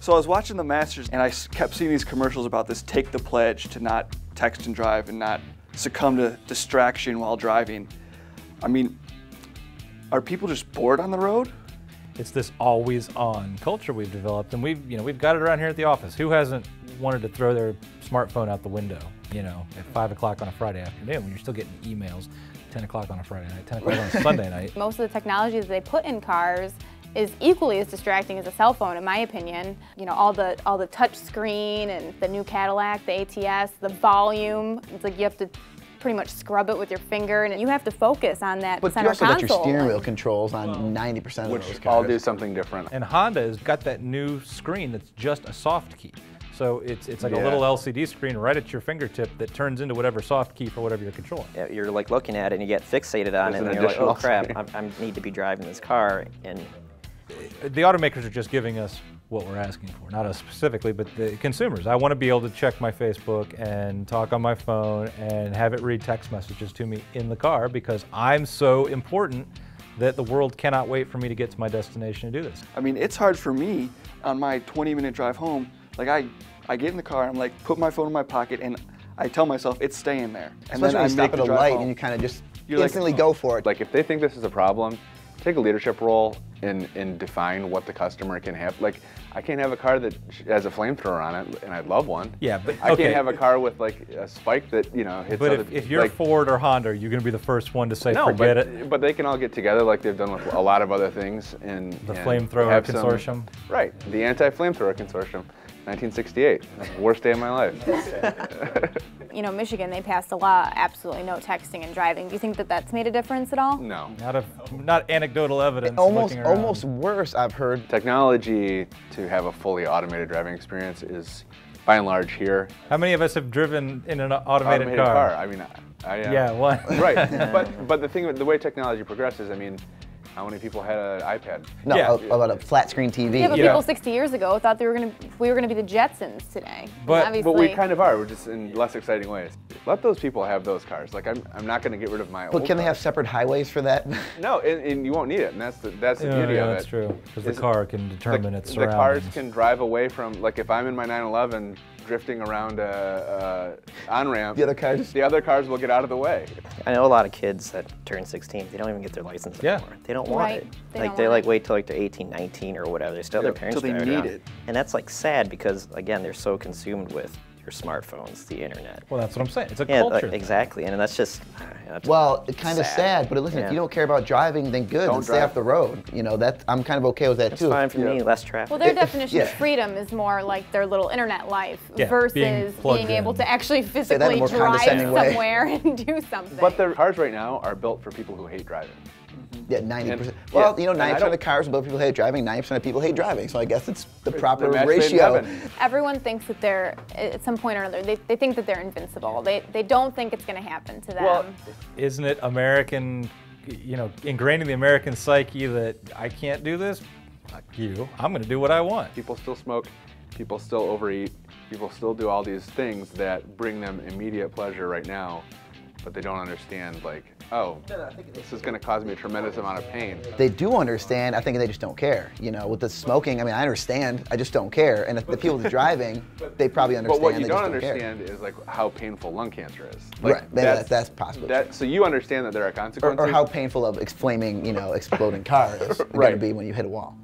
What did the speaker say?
So I was watching the Masters and I kept seeing these commercials about this take the pledge to not text and drive and not succumb to distraction while driving. I mean, are people just bored on the road? It's this always-on culture we've developed, and we've got it around here at the office. Who hasn't wanted to throw their smartphone out the window, at 5 o'clock on a Friday afternoon when you're still getting emails, 10 o'clock on a Friday night, 10 o'clock on a Sunday night? Most of the technology that they put in cars is equally as distracting as a cell phone, in my opinion. All the touch screen and the new Cadillac, the ATS, the volume. It's like you have to pretty much scrub it with your finger, and you have to focus on that center console. But you also got your steering wheel controls on 90% of those cars. All do something different. And Honda has got that new screen that's just a soft key. So it's like a little LCD screen right at your fingertip that turns into whatever soft key for whatever you're controlling. Yeah, you're like looking at it and you get fixated on it, and you're like, oh crap, I need to be driving this car. And the automakers are just giving us what we're asking for, not us specifically, but the consumers. I want to be able to check my Facebook and talk on my phone and have it read text messages to me in the car because I'm so important that the world cannot wait for me to get to my destination to do this. I mean, it's hard for me on my 20-minute drive home. Like I get in the car, I'm like, put my phone in my pocket, and I tell myself it's staying there. And especially then when you stop at a light home. and you kind of just You're instantly go for it. Like if they think this is a problem, take a leadership role and define what the customer can have. Like, I can't have a car that has a flamethrower on it, and I'd love one. Yeah, but I can't have a car with like a spike that hits. But if you're Ford or Honda, you're going to be the first one to say forget it. But they can all get together like they've done with a lot of other things, and the Flamethrower Consortium. Right, the Anti-Flamethrower Consortium. 1968, worst day of my life. Michigan, they passed a law, absolutely no texting and driving. Do you think that that's made a difference at all? No. Not anecdotal evidence. Almost worse, I've heard. Technology to have a fully automated driving experience is, by and large, here. How many of us have driven in an automated car? I mean, yeah, one. Right, but the way technology progresses, I mean, how many people had an iPad? No, about a flat screen TV. Yeah, but people 60 years ago thought we were gonna be the Jetsons today. But we kind of are. We're just in less exciting ways. Let those people have those cars. Like I'm not gonna get rid of my old. But can they have separate highways for that? No, and you won't need it. And that's the beauty of it. That's true. Because the car can determine its surroundings. The cars can drive away from, like if I'm in my 911 drifting around on-ramp, the other cars will get out of the way. I know a lot of kids that turn 16, they don't even get their license anymore. They don't want it. They wait till like they're 18, 19 or whatever. They still have their parents till they need it. And that's like sad because again, they're so consumed with your smartphones, the internet. Well, that's what I'm saying. It's a culture. Exactly, and that's just. Well, it's kind of sad, but listen, if you don't care about driving, then good, then stay off the road. I'm kind of okay with that too. It's fine for me, less traffic. Well, their definition of freedom is more like their little internet life versus being able to actually physically drive somewhere and do something. But the cars right now are built for people who hate driving. Yeah, 90%. Well, 90% of the cars are built for people who hate driving, 90% of people hate driving. So I guess it's the proper ratio. Everyone thinks that they're, at some point or another, they think that they're invincible. They don't think it's going to happen to them. Well, isn't it American, ingrained in the American psyche that I can't do this? Fuck you. I'm going to do what I want. People still smoke. People still overeat. People still do all these things that bring them immediate pleasure right now. But they don't understand, like, oh, this is going to cause me a tremendous amount of pain. They do understand. I think they just don't care. With the smoking, I mean, I understand. I just don't care. And if the people driving, they probably understand. But what you don't understand is like how painful lung cancer is. Like, right. Maybe that's possible. So you understand that there are consequences. Or how painful of flaming, exploding car is going to be when you hit a wall.